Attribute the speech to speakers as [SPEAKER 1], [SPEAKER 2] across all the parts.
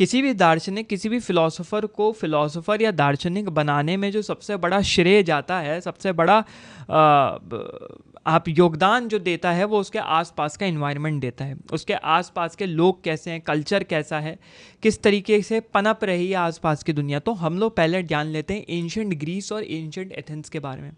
[SPEAKER 1] किसी भी दार्शनिक, किसी भी फिलोसोफर को फिलोसोफर या दार्शनिक बनाने में जो सबसे बड़ा श्रेय जाता है, सबसे बड़ा आप योगदान जो देता है, वो उसके आसपास का इन्वायरमेंट देता है। उसके आसपास के लोग कैसे हैं, कल्चर कैसा है, किस तरीके से पनप रही है आसपास की दुनिया। तो हम लोग पहले जान लेते हैं एंशिएंट ग्रीस और एंशिएंट एथेंस के बारे में,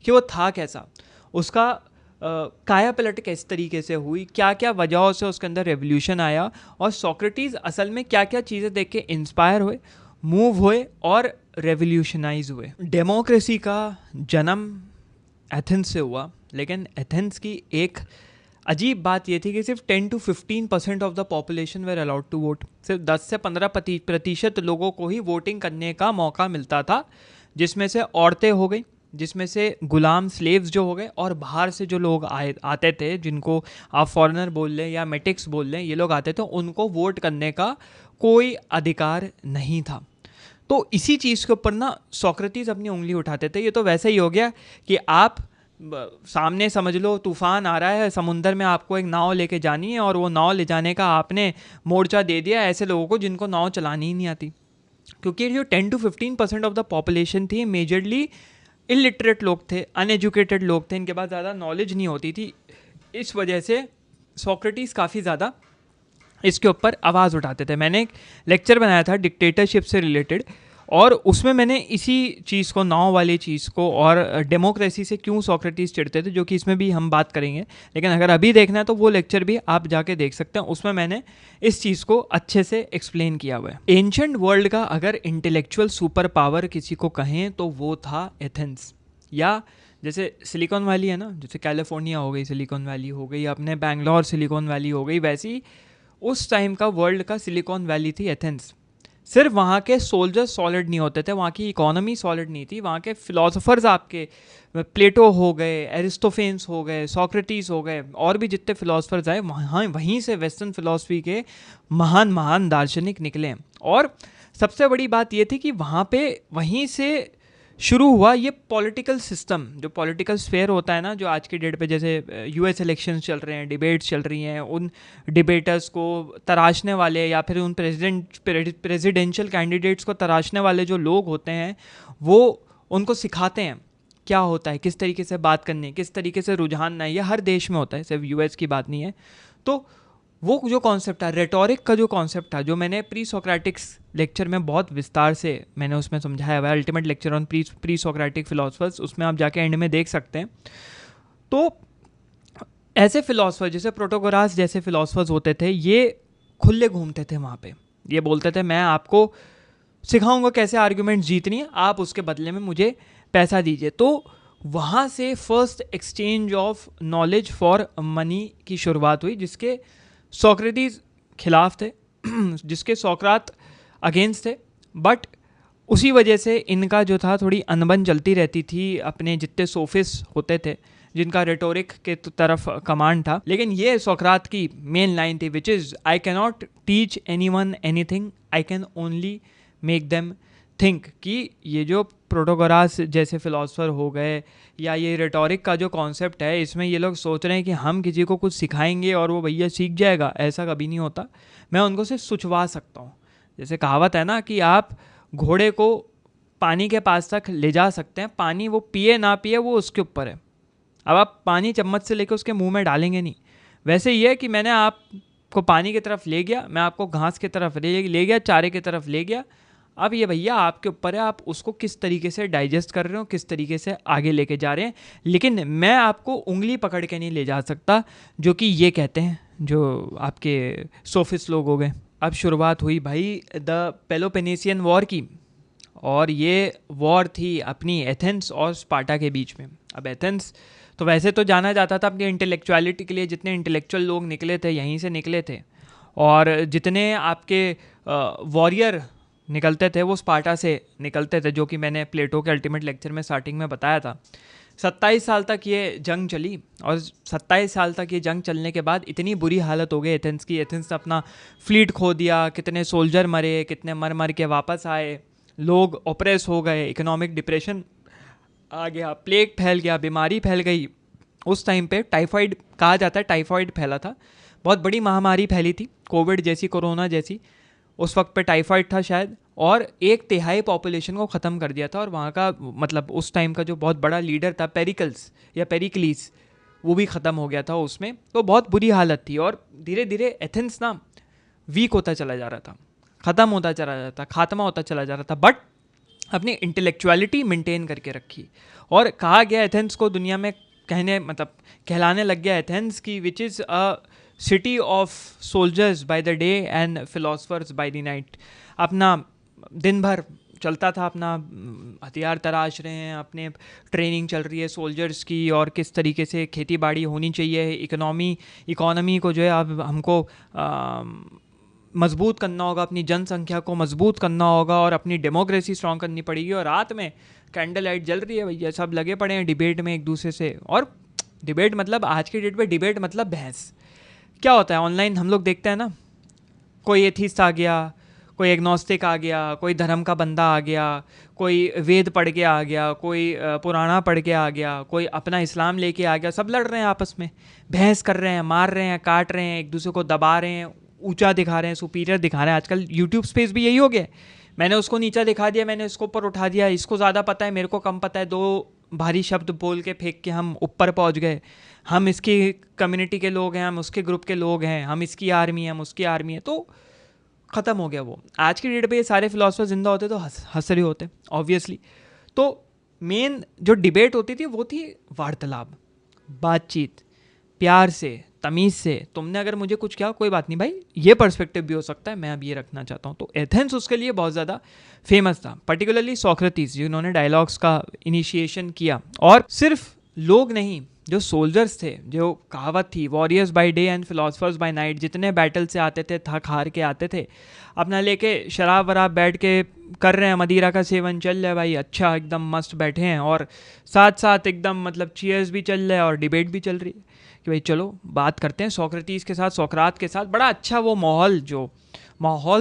[SPEAKER 1] कि वो था कैसा, उसका काया पलट किस तरीके से हुई, क्या क्या वजहों से उसके अंदर रेवोल्यूशन आया, और सोक्रेटिस असल में क्या क्या चीज़ें देख के इंस्पायर हुए, मूव हुए और रेवोल्यूशनाइज हुए। डेमोक्रेसी का जन्म एथेंस से हुआ, लेकिन एथेंस की एक अजीब बात ये थी कि सिर्फ 10 to 15% of the population were allowed to vote. सिर्फ 10 से 15% लोगों को ही वोटिंग करने का मौका मिलता था, जिसमें से औरतें हो गई, जिसमें से गुलाम स्लेव्स जो हो गए, और बाहर से जो लोग आते थे, जिनको आप फॉरेनर बोल लें या मेटिक्स बोल लें, ये लोग आते थे, उनको वोट करने का कोई अधिकार नहीं था। तो इसी चीज़ के ऊपर ना सोक्रेटिस अपनी उंगली उठाते थे। ये तो वैसे ही हो गया कि आप सामने समझ लो तूफान आ रहा है समुंदर में, आपको एक नाव लेके जानी है, और वो नाव ले जाने का आपने मोर्चा दे दिया ऐसे लोगों को जिनको नाव चलानी ही नहीं आती। क्योंकि जो 10 to 15% ऑफ द पॉपुलेशन थी, मेजरली इलिटरेट लोग थे, अनएजुकेटेड लोग थे, इनके पास ज़्यादा नॉलेज नहीं होती थी। इस वजह से सोक्रेटिस काफ़ी ज़्यादा इसके ऊपर आवाज़ उठाते थे। मैंने एक लेक्चर बनाया था डिक्टेटरशिप से रिलेटेड, और उसमें मैंने इसी चीज़ को, नाव वाली चीज़ को, और डेमोक्रेसी से क्यों सोक्रेटिस चिढ़ते थे, जो कि इसमें भी हम बात करेंगे। लेकिन अगर अभी देखना है तो वो लेक्चर भी आप जाके देख सकते हैं, उसमें मैंने इस चीज़ को अच्छे से एक्सप्लेन किया हुआ है। एंशिएंट वर्ल्ड का अगर इंटेलेक्चुअल सुपर पावर किसी को कहें तो वो था एथेंस। या जैसे सिलिकॉन वैली है ना, जैसे कैलिफोर्निया हो गई सिलिकॉन वैली हो गई, अपने बैंगलोर सिलिकॉन वैली हो गई, वैसी उस टाइम का वर्ल्ड का सिलिकॉन वैली थी एथेंस। सिर्फ वहाँ के सोल्जर्स सॉलिड नहीं होते थे, वहाँ की इकोनॉमी सॉलिड नहीं थी, वहाँ के फिलोसोफर्स आपके प्लेटो हो गए, एरिस्टोफेन्स हो गए, सोक्रेटिस हो गए, और भी जितने फिलोसफर्स आए वहाँ, वहीं से वेस्टर्न फिलोसफी के महान महान दार्शनिक निकले। और सबसे बड़ी बात ये थी कि वहाँ पे वहीं से शुरू हुआ ये पॉलिटिकल सिस्टम, जो पॉलिटिकल स्फेयर होता है ना, जो आज की डेट पे जैसे यूएस इलेक्शंस चल रहे हैं, डिबेट्स चल रही हैं, उन डिबेटर्स को तराशने वाले, या फिर उन प्रेसिडेंशियल कैंडिडेट्स को तराशने वाले जो लोग होते हैं, वो उनको सिखाते हैं क्या होता है, किस तरीके से बात करनी है, किस तरीके से रुझान ना है। ये हर देश में होता है, सिर्फ यूएस की बात नहीं है। तो वो जो कॉन्सेप्ट है, रेटोरिक का जो कॉन्सेप्ट था, जो मैंने प्री सोक्रेटिक्स लेक्चर में बहुत विस्तार से मैंने उसमें समझाया हुआ है, ultimate lecture on pre Socratic philosophers, उसमें आप जाके एंड में देख सकते हैं। तो ऐसे फिलोसफर जैसे प्रोटोगोरास जैसे फिलोसफर्स होते थे, ये खुले घूमते थे वहाँ पे। ये बोलते थे मैं आपको सिखाऊंगा कैसे आर्ग्यूमेंट जीतनी है, आप उसके बदले में मुझे पैसा दीजिए। तो वहाँ से first exchange of knowledge for money की शुरुआत हुई, जिसके सोक्रेटिस खिलाफ थे, जिसके सोक्रात अगेंस्ट थे। बट उसी वजह से इनका जो था थोड़ी अनबन चलती रहती थी, अपने जितने सोफिस्ट होते थे जिनका रेटोरिक के तरफ कमांड था। लेकिन ये सोक्रात की मेन लाइन थी, which is I can not teach any one any thing, I can only make them think. कि ये जो प्रोटोगोरास जैसे फिलोसफर हो गए, या ये रेटोरिक का जो कॉन्सेप्ट है, इसमें ये लोग सोच रहे हैं कि हम किसी को कुछ सिखाएंगे और वो भैया सीख जाएगा, ऐसा कभी नहीं होता। मैं उनको से सुचवा सकता हूँ। जैसे कहावत है ना कि आप घोड़े को पानी के पास तक ले जा सकते हैं, पानी वो पिए ना पिए वो उसके ऊपर है। अब आप पानी चम्मच से लेकर उसके मुंह में डालेंगे नहीं। वैसे ये है कि मैंने आपको पानी की तरफ ले गया, मैं आपको घास की तरफ ले गया, चारे की तरफ ले गया। अब ये भैया आपके ऊपर है, आप उसको किस तरीके से डाइजेस्ट कर रहे हो, किस तरीके से आगे लेके जा रहे हैं। लेकिन मैं आपको उंगली पकड़ के नहीं ले जा सकता, जो कि ये कहते हैं जो आपके सोफिस्ट लोग हो गए। अब शुरुआत हुई भाई द पेलोपेनेसियन वॉर की, और ये वॉर थी अपनी एथेंस और स्पार्टा के बीच में। अब एथेंस तो वैसे तो जाना जाता था अपनी इंटेलेक्चुअलिटी के लिए, जितने इंटेलेक्चुअल लोग निकले थे यहीं से निकले थे, और जितने आपके वॉरियर निकलते थे वो स्पार्टा से निकलते थे, जो कि मैंने प्लेटो के अल्टीमेट लेक्चर में स्टार्टिंग में बताया था। 27 साल तक ये जंग चली, और 27 साल तक ये जंग चलने के बाद इतनी बुरी हालत हो गई एथेंस की। एथेंस ने अपना फ्लीट खो दिया, कितने सोल्जर मरे, कितने मर मर के वापस आए, लोग ऑपरेस हो गए, इकोनॉमिक डिप्रेशन आ गया, प्लेग फैल गया, बीमारी फैल गई। उस टाइम पे टाइफाइड कहा जाता है, टाइफाइड फैला था, बहुत बड़ी महामारी फैली थी, कोविड जैसी, कोरोना जैसी। उस वक्त पे टाइफाइड था शायद, और 1/3 पॉपुलेशन को ख़त्म कर दिया था। और वहाँ का मतलब उस टाइम का जो बहुत बड़ा लीडर था पेरिकल्स या पेरिक्लीस, वो भी ख़त्म हो गया था उसमें। तो बहुत बुरी हालत थी और धीरे धीरे एथेंस ना वीक होता चला जा रहा था, ख़त्म होता चला जा रहा था, खात्मा होता चला जा रहा था, बट अपनी इंटेलेक्चुअलिटी मेंटेन करके रखी। और कहा गया एथेंस को दुनिया में कहलाने लग गया एथेंस की which is a city of soldiers by the day and philosophers by the night. अपना दिन भर चलता था, अपना हथियार तराश रहे हैं, अपने ट्रेनिंग चल रही है सोल्जर्स की, और किस तरीके से खेती बाड़ी होनी चाहिए, इकोनॉमी को जो है अब हमको मजबूत करना होगा, अपनी जनसंख्या को मजबूत करना होगा और अपनी डेमोक्रेसी स्ट्रॉन्ग करनी पड़ेगी। और रात में कैंडल लाइट जल रही है भैया, सब लगे पड़े हैं डिबेट में एक दूसरे से। और डिबेट मतलब आज की डेट में डिबेट मतलब बहस। क्या होता है ऑनलाइन हम लोग देखते हैं ना, कोई एथीस्ट आ गया, कोई एग्नोस्टिक आ गया, कोई धर्म का बंदा आ गया, कोई वेद पढ़ के आ गया, कोई पुराना पढ़ के आ गया, कोई अपना इस्लाम लेके आ गया, सब लड़ रहे हैं आपस में, बहस कर रहे हैं, मार रहे हैं, काट रहे हैं, एक दूसरे को दबा रहे हैं, ऊंचा दिखा रहे हैं, सुपीरियर दिखा रहे हैं। आजकल यूट्यूब स्पेस भी यही हो गया, मैंने उसको नीचा दिखा दिया, मैंने इसको ऊपर उठा दिया, इसको ज़्यादा पता है, मेरे को कम पता है, दो भारी शब्द बोल के फेंक के हम ऊपर पहुंच गए, हम इसकी कम्युनिटी के लोग हैं, हम उसके ग्रुप के लोग हैं, हम इसकी आर्मी है, हम उसकी आर्मी है, तो ख़त्म हो गया वो। आज की डेट पे ये सारे फिलोसफर जिंदा होते तो हंस रहे होते ऑब्वियसली। तो मेन जो डिबेट होती थी वो थी वार्तालाप, बातचीत, प्यार से, तमीज़ से। तुमने अगर मुझे कुछ किया, कोई बात नहीं भाई, ये पर्सपेक्टिव भी हो सकता है, मैं अब ये रखना चाहता हूँ। तो एथेंस उसके लिए बहुत ज़्यादा फेमस था, पर्टिकुलरली सोक्रेटिस जिन्होंने डायलॉग्स का इनिशिएशन किया। और सिर्फ लोग नहीं, जो सोल्जर्स थे, जो कहावत थी warriors by day and philosophers by night, जितने बैटल से आते थे, थक हार के आते थे, अपना लेके शराब वराब बैठ के कर रहे हैं, मदिरा का सेवन चल रहा है भाई, अच्छा एकदम मस्त बैठे हैं, और साथ साथ एकदम मतलब चीयर्स भी चल रहा है और डिबेट भी चल रही है कि भाई चलो बात करते हैं सोक्रेटिस के साथ, सोक्रात के साथ। बड़ा अच्छा वो माहौल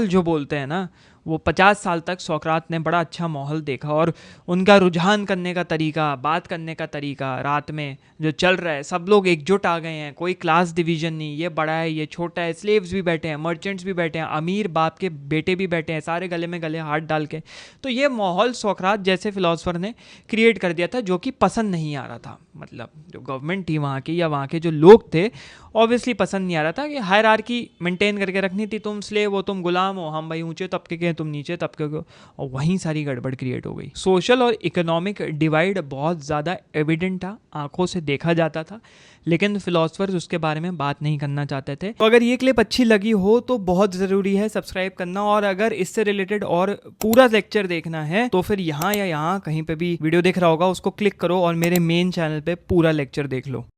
[SPEAKER 1] जो बोलते हैं ना, वो 50 साल तक सोक्रात ने बड़ा अच्छा माहौल देखा। और उनका रुझान करने का तरीका, बात करने का तरीका, रात में जो चल रहा है, सब लोग एकजुट आ गए हैं, कोई क्लास डिवीजन नहीं, ये बड़ा है, ये छोटा है, स्लेव्स भी बैठे हैं, मर्चेंट्स भी बैठे हैं, अमीर बाप के बेटे भी बैठे हैं, सारे गले में गले हाथ डाल के। तो ये माहौल सोक्रात जैसे फिलोसफर ने क्रिएट कर दिया था, जो कि पसंद नहीं आ रहा था। मतलब जो गवर्नमेंट थी वहाँ की या वहाँ के जो लोग थे, ऑब्वियसली पसंद नहीं आ रहा था कि हायरार्की मेंटेन करके रखनी थी, तुम स्लेव हो, तुम गुलाम हो, हम भाई ऊंचे तबके के, तुम नीचे तबके के, और वहीं सारी गड़बड़ क्रिएट हो गई। सोशल और इकोनॉमिक डिवाइड बहुत ज़्यादा एविडेंट था, आंखों से देखा जाता था, लेकिन फिलोसफर्स उसके बारे में बात नहीं करना चाहते थे। तो अगर ये क्लिप अच्छी लगी हो तो बहुत ज़रूरी है सब्सक्राइब करना, और अगर इससे रिलेटेड और पूरा लेक्चर देखना है तो फिर यहाँ या यहाँ कहीं पे भी वीडियो दिख रहा होगा, उसको क्लिक करो और मेरे मेन चैनल पे पूरा लेक्चर देख लो।